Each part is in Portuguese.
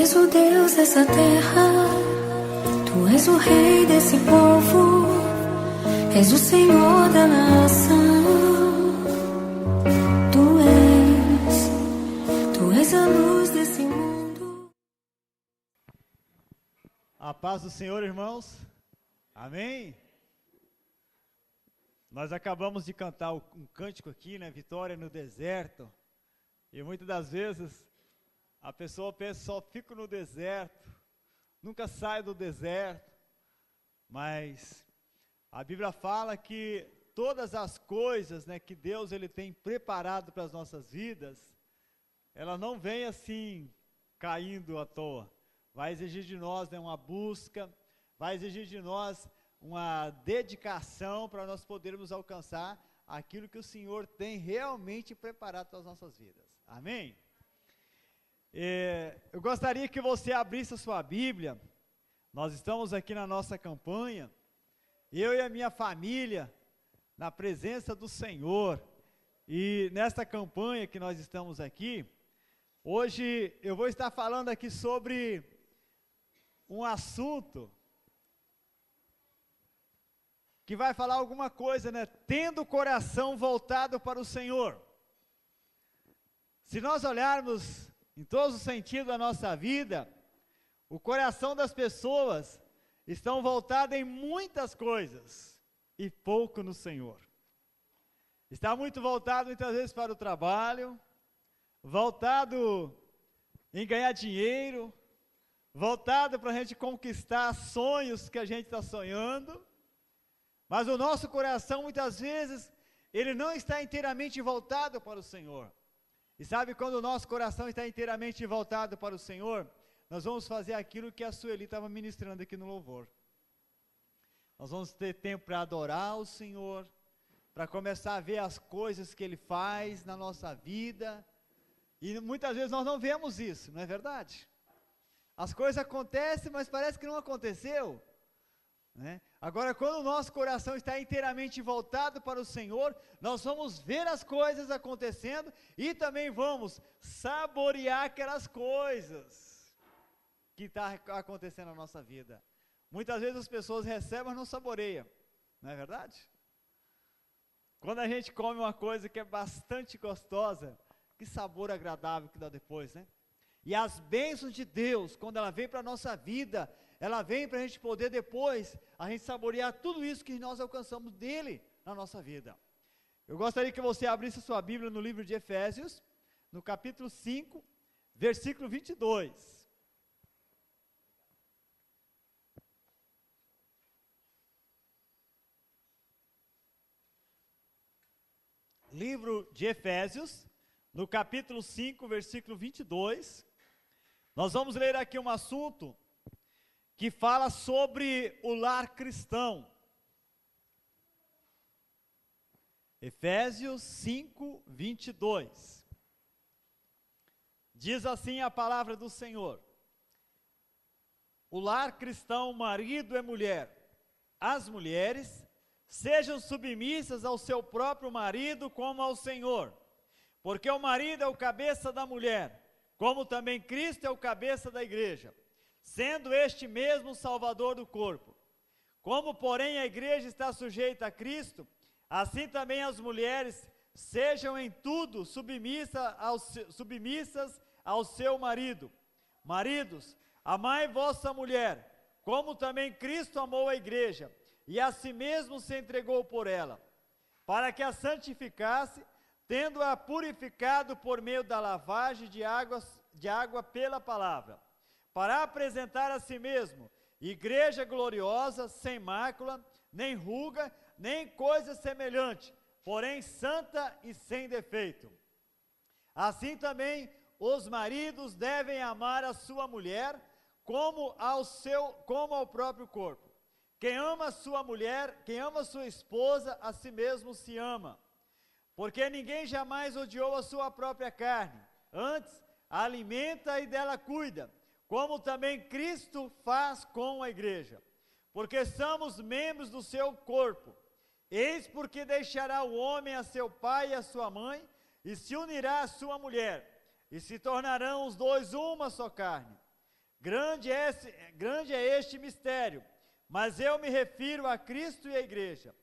és o Deus dessa terra, Tu és o Rei desse povo, és o Senhor da nação. Tu és a luz desse mundo. A paz do Senhor, irmãos. Amém? Nós acabamos de cantar um cântico aqui, né? Vitória no deserto. E muitas das vezes a pessoa pensa, só fico no deserto, nunca saio do deserto. Mas a Bíblia fala que todas as coisas, né, que Deus ele tem preparado para as nossas vidas, ela não vem assim caindo à toa. Vai exigir de nós, né, uma busca, vai exigir de nós uma dedicação para nós podermos alcançar aquilo que o Senhor tem realmente preparado para as nossas vidas. Amém? Eu gostaria que você abrisse a sua Bíblia. Nós estamos aqui na nossa campanha, eu e a minha família, na presença do Senhor. E nesta campanha que nós estamos aqui, hoje eu vou estar falando aqui sobre um assunto que vai falar alguma coisa, né? Tendo o coração voltado para o Senhor. Se nós olharmos em todos os sentidos da nossa vida, o coração das pessoas estão voltados em muitas coisas e pouco no Senhor. Está muito voltado muitas vezes para o trabalho, voltado em ganhar dinheiro, voltado para a gente conquistar sonhos que a gente está sonhando, mas o nosso coração muitas vezes, ele não está inteiramente voltado para o Senhor. E sabe quando o nosso coração está inteiramente voltado para o Senhor, nós vamos fazer aquilo que a Sueli estava ministrando aqui no louvor. Nós vamos ter tempo para adorar o Senhor, para começar a ver as coisas que Ele faz na nossa vida, e muitas vezes nós não vemos isso, não é verdade? As coisas acontecem, mas parece que não aconteceu, né? Agora, quando o nosso coração está inteiramente voltado para o Senhor, nós vamos ver as coisas acontecendo e também vamos saborear aquelas coisas que estão acontecendo na nossa vida. Muitas vezes as pessoas recebem, mas não saboreiam, não é verdade? Quando a gente come uma coisa que é bastante gostosa, que sabor agradável que dá depois, né? E as bênçãos de Deus, quando ela vem para a nossa vida, ela vem para a gente poder depois, a gente saborear tudo isso que nós alcançamos dele na nossa vida. Eu gostaria que você abrisse a sua Bíblia no livro de Efésios, no capítulo 5, versículo 22. Livro de Efésios, no capítulo 5, versículo 22, nós vamos ler aqui um assunto que fala sobre o lar cristão. Efésios 5, 22. Diz assim a palavra do Senhor: o lar cristão, marido e mulher, as mulheres sejam submissas ao seu próprio marido como ao Senhor, porque o marido é o cabeça da mulher, como também Cristo é o cabeça da igreja, sendo este mesmo o Salvador do corpo. Como, porém, a igreja está sujeita a Cristo, assim também as mulheres sejam em tudo submissas ao seu marido. Maridos, amai vossa mulher, como também Cristo amou a igreja, e a si mesmo se entregou por ela, para que a santificasse, tendo-a purificado por meio da lavagem de água pela palavra, para apresentar a si mesmo igreja gloriosa, sem mácula, nem ruga, nem coisa semelhante, porém santa e sem defeito. Assim também os maridos devem amar a sua mulher como ao próprio corpo. Quem ama sua mulher, quem ama sua esposa, a si mesmo se ama. Porque ninguém jamais odiou a sua própria carne, antes a alimenta e dela cuida, como também Cristo faz com a igreja. Porque somos membros do seu corpo. Eis porque deixará o homem a seu pai e a sua mãe, e se unirá à sua mulher, e se tornarão os dois uma só carne. grande é este mistério, mas eu me refiro a Cristo e a igreja.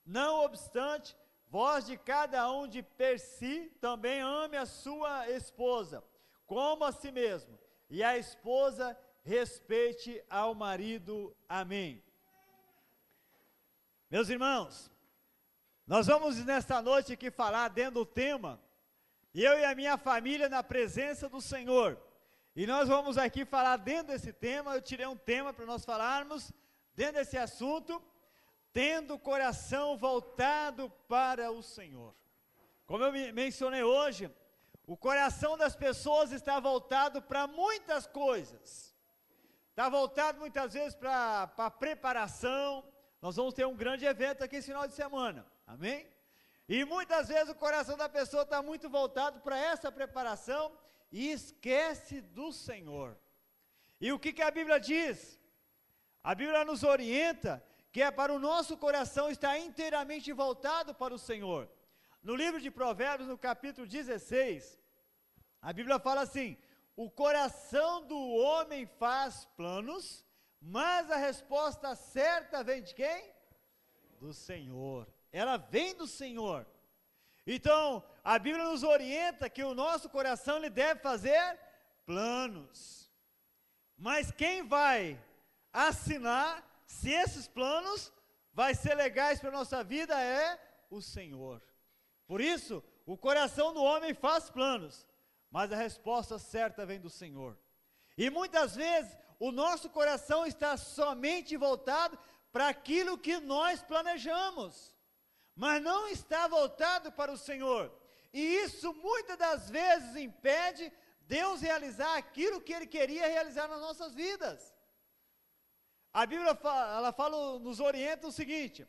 Não obstante, vós de cada um de per si também ame a sua esposa, como a si mesmo, e a esposa respeite ao marido. Amém. Meus irmãos, nós vamos nesta noite aqui falar dentro do tema, eu e a minha família na presença do Senhor, e nós vamos aqui falar dentro desse tema. Eu tirei um tema para nós falarmos dentro desse assunto, tendo o coração voltado para o Senhor. Como eu mencionei hoje, o coração das pessoas está voltado para muitas coisas, está voltado muitas vezes para preparação. Nós vamos ter um grande evento aqui esse final de semana, amém? E muitas vezes o coração da pessoa está muito voltado para essa preparação e esquece do Senhor. E o que a Bíblia diz? A Bíblia nos orienta que é para o nosso coração estar inteiramente voltado para o Senhor. No livro de Provérbios, no capítulo 16, a Bíblia fala assim: o coração do homem faz planos, mas a resposta certa vem de quem? Do Senhor. Ela vem do Senhor. Então, a Bíblia nos orienta que o nosso coração ele deve fazer planos. Mas quem vai assinar se esses planos vai ser legais para a nossa vida é o Senhor. Por isso, o coração do homem faz planos, mas a resposta certa vem do Senhor. E muitas vezes o nosso coração está somente voltado para aquilo que nós planejamos, mas não está voltado para o Senhor. E isso muitas das vezes impede Deus realizar aquilo que Ele queria realizar nas nossas vidas. A Bíblia nos orienta o seguinte,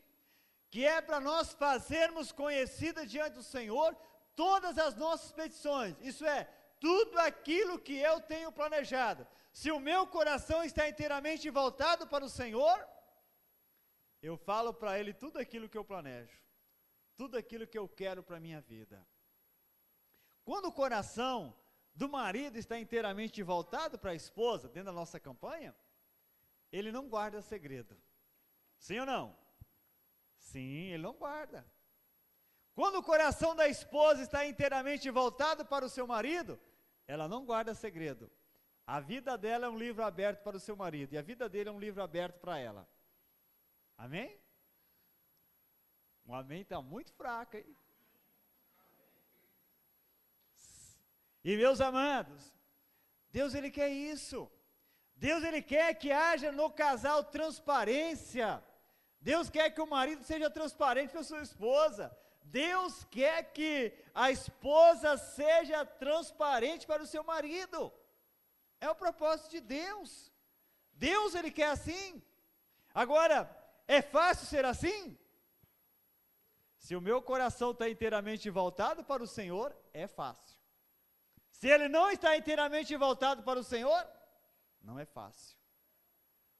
que é para nós fazermos conhecida diante do Senhor todas as nossas petições, isso é, tudo aquilo que eu tenho planejado. Se o meu coração está inteiramente voltado para o Senhor, eu falo para Ele tudo aquilo que eu planejo, tudo aquilo que eu quero para a minha vida. Quando o coração do marido está inteiramente voltado para a esposa, dentro da nossa campanha, ele não guarda segredo. Sim ou não? Sim, ele não guarda. Quando o coração da esposa está inteiramente voltado para o seu marido, ela não guarda segredo. A vida dela é um livro aberto para o seu marido, e a vida dele é um livro aberto para ela. Amém? O amém está muito fraco, hein? E meus amados, Deus ele quer isso. Deus ele quer que haja no casal transparência. Deus quer que o marido seja transparente com a sua esposa. Deus quer que a esposa seja transparente para o seu marido. É o propósito de Deus. Deus ele quer assim. Agora, é fácil ser assim? Se o meu coração está inteiramente voltado para o Senhor, é fácil. Se ele não está inteiramente voltado para o Senhor, não é fácil.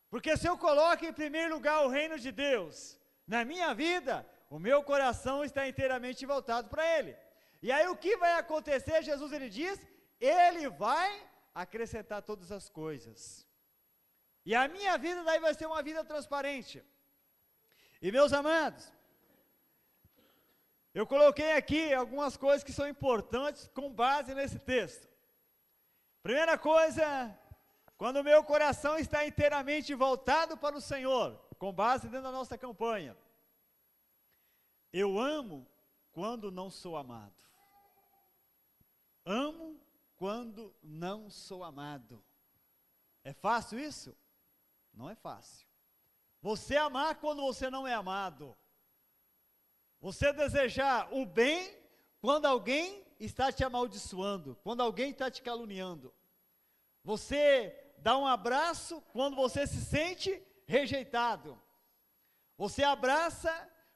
Porque se eu coloco em primeiro lugar o reino de Deus na minha vida, o meu coração está inteiramente voltado para Ele. E aí o que vai acontecer? Jesus ele diz, Ele vai acrescentar todas as coisas. E a minha vida daí vai ser uma vida transparente. E meus amados, eu coloquei aqui algumas coisas que são importantes com base nesse texto. Primeira coisa, quando o meu coração está inteiramente voltado para o Senhor, com base dentro da nossa campanha, eu amo quando não sou amado. Amo quando não sou amado. É fácil isso? Não é fácil. Você amar quando você não é amado. Você desejar o bem quando alguém está te amaldiçoando, quando alguém está te caluniando. Você dá um abraço quando você se sente rejeitado. Você abraça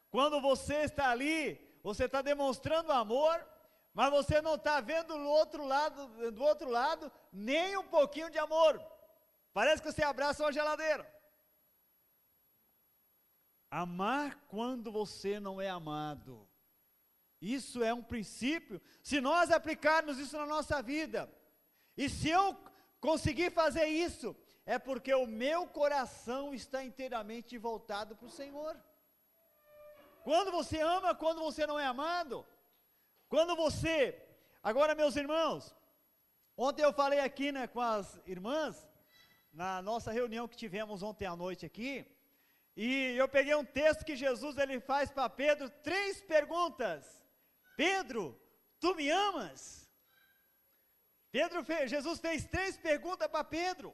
quando você está ali, você está demonstrando amor, mas você não está vendo do outro lado nem um pouquinho de amor. Parece que você abraça uma geladeira. Amar quando você não é amado. Isso é um princípio. Se nós aplicarmos isso na nossa vida, e se eu conseguir fazer isso, é porque o meu coração está inteiramente voltado para o Senhor. Quando você ama, quando você não é amado, quando você, agora meus irmãos, ontem eu falei aqui, né, com as irmãs, na nossa reunião que tivemos ontem à noite aqui, e eu peguei um texto que Jesus ele faz para Pedro 3 perguntas. Pedro, tu me amas? Jesus fez 3 perguntas para Pedro.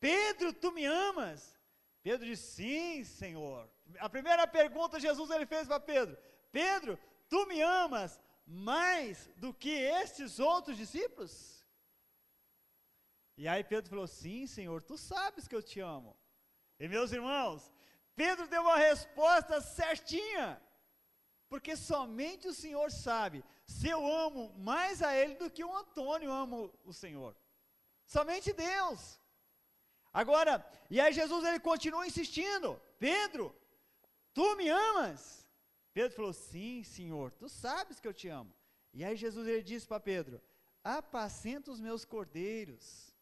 Pedro, tu me amas? Pedro disse, sim, Senhor. A primeira pergunta Jesus ele fez para Pedro. Pedro, tu me amas mais do que estes outros discípulos? E aí Pedro falou, sim, Senhor, tu sabes que eu te amo. E meus irmãos, Pedro deu uma resposta certinha. Porque somente o Senhor sabe se eu amo mais a Ele do que o Antônio ama o Senhor. Somente Deus. Agora, e aí Jesus ele continua insistindo, Pedro, tu me amas? Pedro falou, sim, Senhor, tu sabes que eu te amo. E aí Jesus ele disse para Pedro, apacenta os meus cordeiros.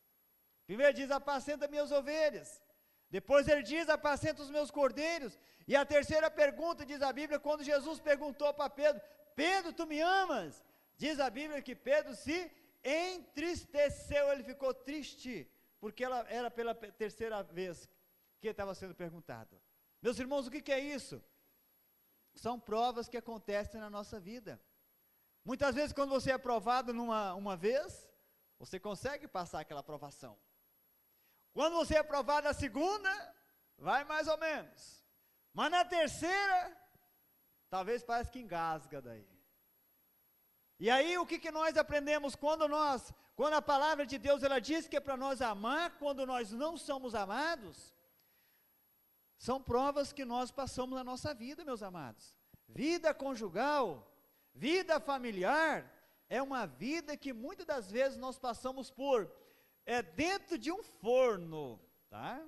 Primeiro diz, apacenta minhas ovelhas. Depois ele diz, apacenta os meus cordeiros. E a terceira pergunta, diz a Bíblia, quando Jesus perguntou para Pedro, Pedro, tu me amas? Diz a Bíblia que Pedro se entristeceu, ele ficou triste, porque ela era pela terceira vez que estava sendo perguntado. Meus irmãos, o que é isso? São provas que acontecem na nossa vida. Muitas vezes quando você é provado uma vez, você consegue passar aquela provação. Quando você é provado na segunda, vai mais ou menos. Mas na terceira, talvez parece que engasga daí. E aí o que nós aprendemos quando a palavra de Deus ela diz que é para nós amar, quando nós não somos amados, são provas que nós passamos na nossa vida, meus amados. Vida conjugal, vida familiar, é uma vida que muitas das vezes nós passamos por dentro de um forno, tá?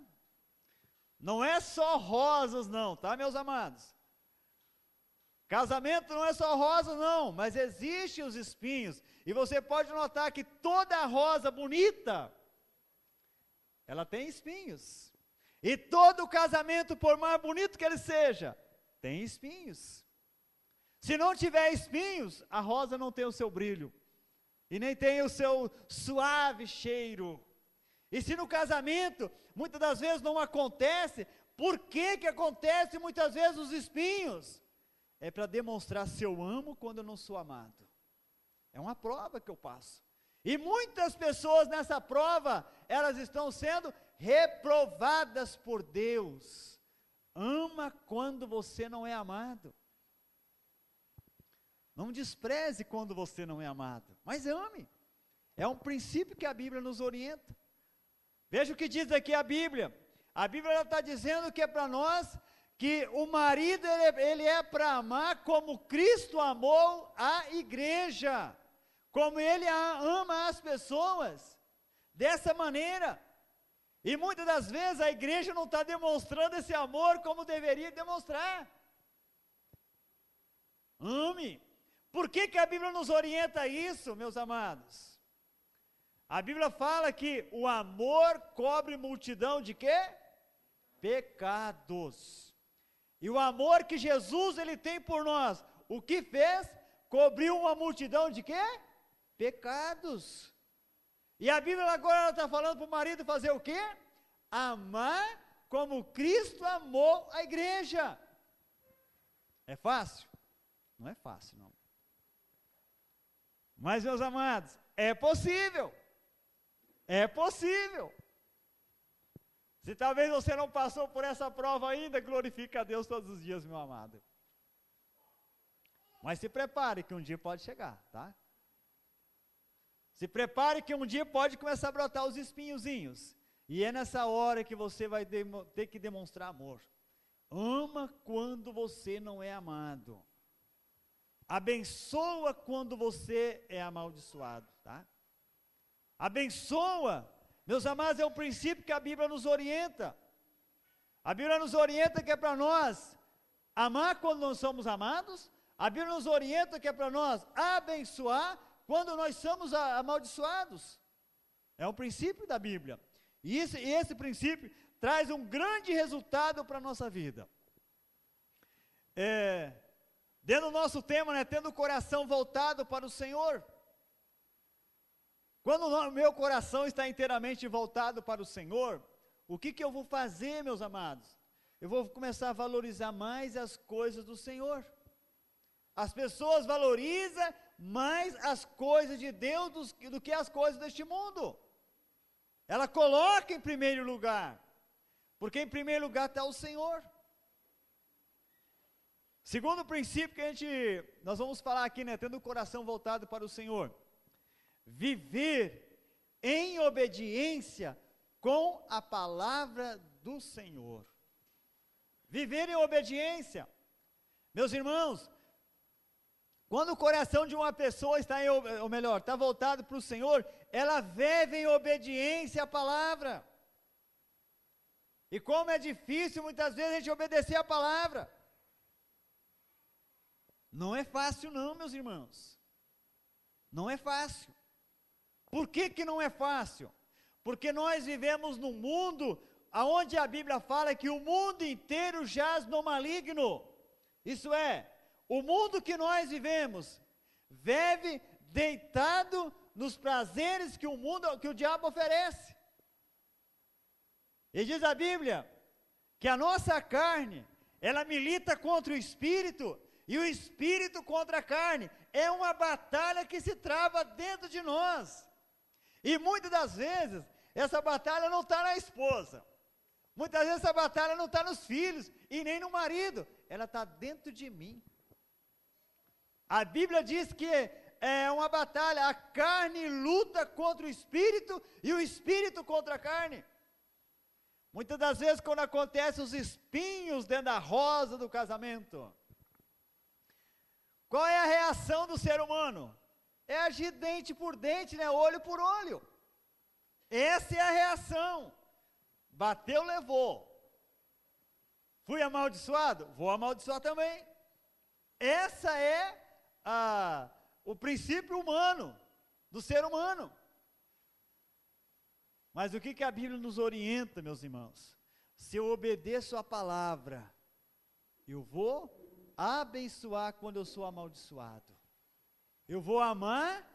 Não é só rosas não, tá, meus amados? Casamento não é só rosa não, mas existem os espinhos, e você pode notar que toda rosa bonita, ela tem espinhos, e todo casamento, por mais bonito que ele seja, tem espinhos. Se não tiver espinhos, a rosa não tem o seu brilho, e nem tem o seu suave cheiro. E se no casamento, muitas das vezes não acontece, por que acontece muitas vezes os espinhos? É para demonstrar se eu amo quando eu não sou amado. É uma prova que eu passo. E muitas pessoas nessa prova, elas estão sendo reprovadas por Deus. Ama quando você não é amado. Não despreze quando você não é amado, mas ame. É um princípio que a Bíblia nos orienta. Veja o que diz aqui a Bíblia. A Bíblia está dizendo que é para nós, que o marido ele é para amar como Cristo amou a igreja, como ele ama as pessoas, dessa maneira. E muitas das vezes a igreja não está demonstrando esse amor como deveria demonstrar. Ame. Por que a Bíblia nos orienta a isso, meus amados? A Bíblia fala que o amor cobre multidão de quê? Pecados. E o amor que Jesus ele tem por nós, o que fez? Cobriu uma multidão de quê? Pecados. E a Bíblia agora está falando para o marido fazer o quê? Amar como Cristo amou a igreja. É fácil? Não é fácil, não. Mas, meus amados, é possível. É possível. Se talvez você não passou por essa prova ainda, glorifique a Deus todos os dias, meu amado. Mas se prepare que um dia pode chegar, tá? Se prepare que um dia pode começar a brotar os espinhozinhos. E é nessa hora que você vai ter que demonstrar amor. Ama quando você não é amado. Abençoa quando você é amaldiçoado, tá? Abençoa, meus amados, é um princípio que a Bíblia nos orienta. A Bíblia nos orienta que é para nós amar quando não somos amados. A Bíblia nos orienta que é para nós abençoar quando nós somos amaldiçoados. É um princípio da Bíblia. E esse princípio traz um grande resultado para a nossa vida. Dentro do nosso tema, né, tendo o coração voltado para o Senhor. Quando o meu coração está inteiramente voltado para o Senhor, o que eu vou fazer, meus amados? Eu vou começar a valorizar mais as coisas do Senhor. As pessoas valorizam mais as coisas de Deus do que as coisas deste mundo. Ela coloca em primeiro lugar, porque em primeiro lugar está o Senhor. Segundo princípio que nós vamos falar aqui, né, tendo o coração voltado para o Senhor, viver em obediência com a palavra do Senhor. Viver em obediência. Meus irmãos, quando o coração de uma pessoa está voltado para o Senhor, ela vive em obediência à palavra. E como é difícil muitas vezes a gente obedecer a palavra. Não é fácil não, meus irmãos. Não é fácil. Por que não é fácil? Porque nós vivemos num mundo onde a Bíblia fala que o mundo inteiro jaz no maligno. Isso é, o mundo que nós vivemos vive deitado nos prazeres que o diabo oferece. E diz a Bíblia que a nossa carne, ela milita contra o espírito e o espírito contra a carne. É uma batalha que se trava dentro de nós. E muitas das vezes, essa batalha não está na esposa. Muitas vezes essa batalha não está nos filhos e nem no marido. Ela está dentro de mim. A Bíblia diz que é uma batalha. A carne luta contra o espírito e o espírito contra a carne. Muitas das vezes quando acontecem os espinhos dentro da rosa do casamento, qual é a reação do ser humano? É agir dente por dente, né? Olho por olho. Essa é a reação. Bateu, levou. Fui amaldiçoado? Vou amaldiçoar também. Essa é o princípio humano, do ser humano. Mas o que a Bíblia nos orienta, meus irmãos? Se eu obedeço a palavra, eu vou abençoar quando eu sou amaldiçoado. Eu vou amar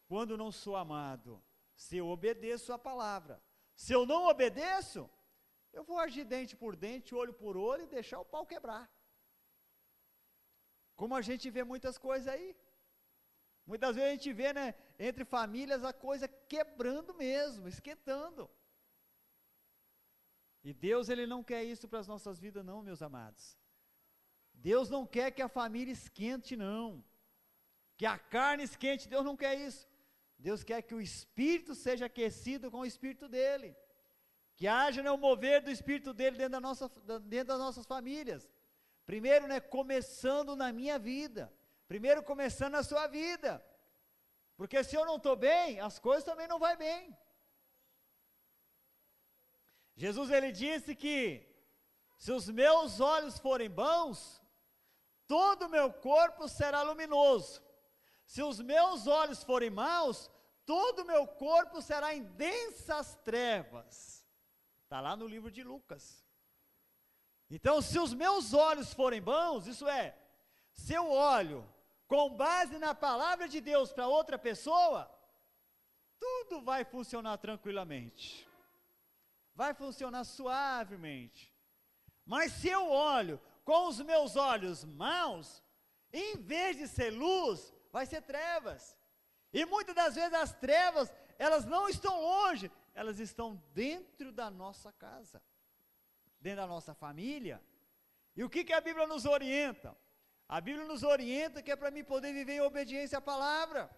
quando não sou amado. Se eu obedeço a palavra. Se eu não obedeço, eu vou agir dente por dente, olho por olho e deixar o pau quebrar. Como a gente vê muitas coisas aí. Muitas vezes a gente vê, né, entre famílias a coisa quebrando mesmo, esquentando. E Deus, Ele não quer isso para as nossas vidas não, meus amados. Deus não quer que a família esquente não. Que a carne esquente, Deus não quer isso. Deus quer que o Espírito seja aquecido com o Espírito dEle. Que haja, né, o mover do Espírito dEle dentro das nossas famílias. Primeiro, né, começando na minha vida. Primeiro começando na sua vida. Porque se eu não estou bem, as coisas também não vão bem. Jesus, Ele disse que se os meus olhos forem bons, todo o meu corpo será luminoso. Se os meus olhos forem maus, todo o meu corpo será em densas trevas. Está lá no livro de Lucas. Então, se os meus olhos forem bons, isso é, se eu olho com base na palavra de Deus para outra pessoa, tudo vai funcionar tranquilamente. Vai funcionar suavemente. Mas se eu olho com os meus olhos maus, em vez de ser luz, vai ser trevas. E muitas das vezes as trevas, elas não estão longe, elas estão dentro da nossa casa, dentro da nossa família. E o que a Bíblia nos orienta? A Bíblia nos orienta que é para mim poder viver em obediência à palavra.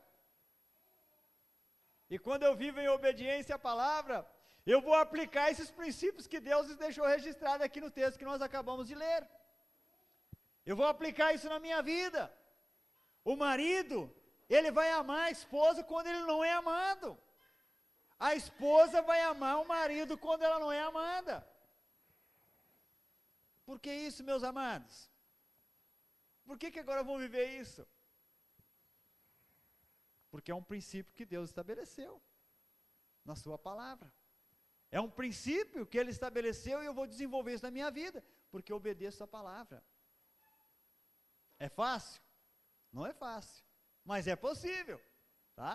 E quando eu vivo em obediência à palavra, eu vou aplicar esses princípios que Deus deixou registrado aqui no texto que nós acabamos de ler. Eu vou aplicar isso na minha vida. O marido, ele vai amar a esposa quando ele não é amado. A esposa vai amar o marido quando ela não é amada. Por que isso, meus amados? Por que agora eu vou viver isso? Porque é um princípio que Deus estabeleceu. na sua palavra. É um princípio que ele estabeleceu e eu vou desenvolver isso na minha vida, porque eu obedeço a palavra. É fácil? Não é fácil, mas é possível, tá?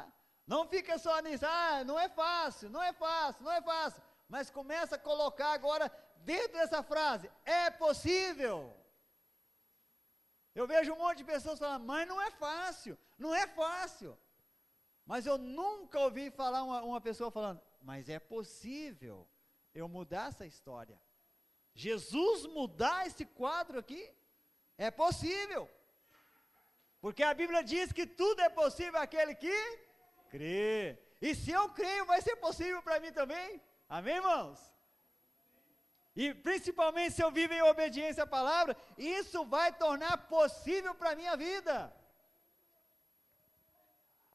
Não fica só nisso, não é fácil, não é fácil, não é fácil, mas começa a colocar agora dentro dessa frase, é possível. Eu vejo um monte de pessoas falando, mas não é fácil, não é fácil. Mas eu nunca ouvi falar uma pessoa falando, mas é possível eu mudar essa história. Jesus mudar esse quadro aqui, é possível. Porque a Bíblia diz que tudo é possível àquele que crê. E se eu creio, vai ser possível para mim também. Amém, irmãos? E principalmente se eu vivo em obediência à palavra, isso vai tornar possível para a minha vida.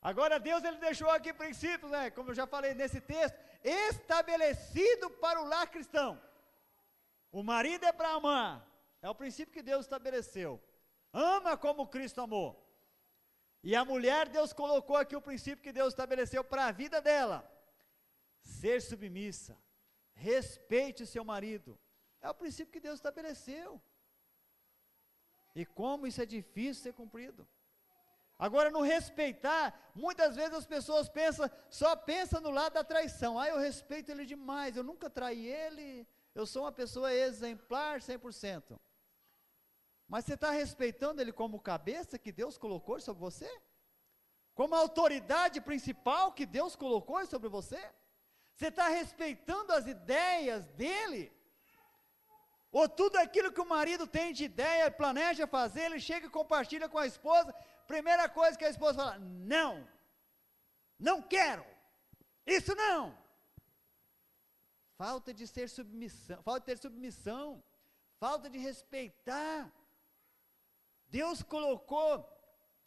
Agora Deus, ele deixou aqui princípios, né, como eu já falei nesse texto, estabelecido para o lar cristão. O marido é para amar, é o princípio que Deus estabeleceu. Ama como Cristo amou. E a mulher, Deus colocou aqui o princípio que Deus estabeleceu para a vida dela. Ser submissa, respeite o seu marido. É o princípio que Deus estabeleceu. E como isso é difícil ser cumprido. Agora, no respeitar, muitas vezes as pessoas só pensam no lado da traição. Eu respeito ele demais, eu nunca traí ele, eu sou uma pessoa exemplar 100%. Mas você está respeitando ele como cabeça que Deus colocou sobre você? Como a autoridade principal que Deus colocou sobre você? Você está respeitando as ideias dele? Ou tudo aquilo que o marido tem de ideia, planeja fazer, ele chega e compartilha com a esposa, primeira coisa que a esposa fala, não, não quero, isso não. Falta de ter submissão, falta de respeitar. Deus colocou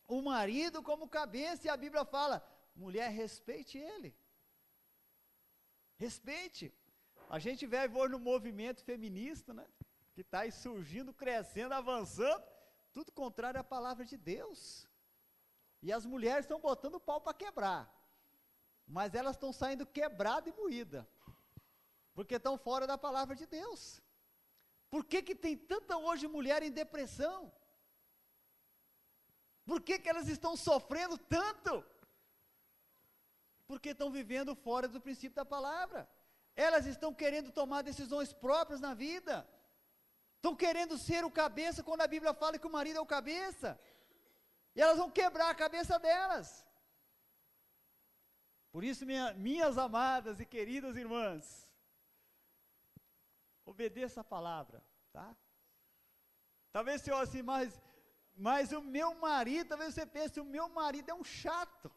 o marido como cabeça e a Bíblia fala, mulher, respeite ele. Respeite. A gente vê hoje no movimento feminista, né, que está aí surgindo, crescendo, avançando, tudo contrário à palavra de Deus. E as mulheres estão botando o pau para quebrar, mas elas estão saindo quebradas e moídas, porque estão fora da palavra de Deus. Por que tem tanta hoje mulher em depressão? Por que elas estão sofrendo tanto? Porque estão vivendo fora do princípio da palavra. Elas estão querendo tomar decisões próprias na vida. Estão querendo ser o cabeça quando a Bíblia fala que o marido é o cabeça. E elas vão quebrar a cabeça delas. Por isso, minhas amadas e queridas irmãs, obedeça a palavra, tá? Talvez você olhe assim, mas o meu marido, talvez você pense, o meu marido é um chato.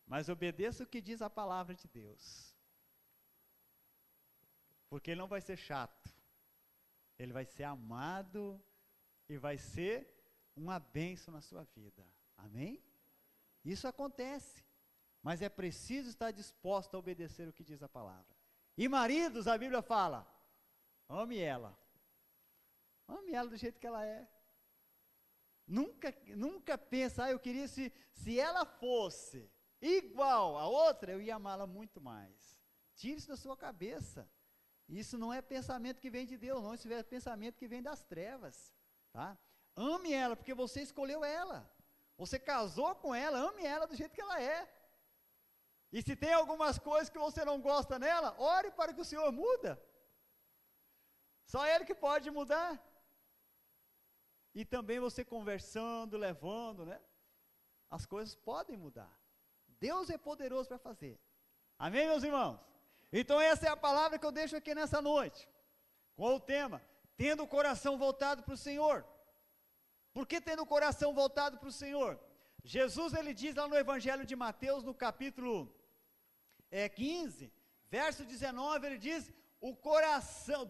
Mas obedeça o que diz a palavra de Deus. Porque ele não vai ser chato. Ele vai ser amado e vai ser uma bênção na sua vida. Amém? Isso acontece. Mas é preciso estar disposto a obedecer o que diz a palavra. E maridos, a Bíblia fala, ame ela. Ame ela do jeito que ela é. Nunca pensa, eu queria se ela fosse igual a outra, eu ia amá-la muito mais. Tire isso da sua cabeça. Isso não é pensamento que vem de Deus, não. Isso é pensamento que vem das trevas, tá? Ame ela, porque você escolheu ela. Você casou com ela, ame ela do jeito que ela é. E se tem algumas coisas que você não gosta nela, ore para que o Senhor muda. Só Ele que pode mudar. E também você conversando, levando, né? As coisas podem mudar. Deus é poderoso para fazer. Amém, meus irmãos? Então essa é a palavra que eu deixo aqui nessa noite. Com o tema, tendo o coração voltado para o Senhor. Por que tendo o coração voltado para o Senhor? Jesus, ele diz lá no Evangelho de Mateus, no capítulo 15, verso 19, ele diz,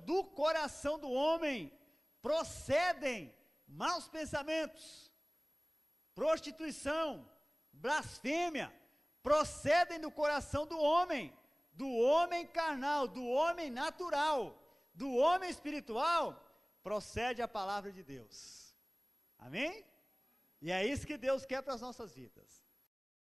do coração do homem procedem maus pensamentos, prostituição, blasfêmia, procedem do coração do homem carnal, do homem natural, do homem espiritual, procede a palavra de Deus. Amém? E é isso que Deus quer para as nossas vidas.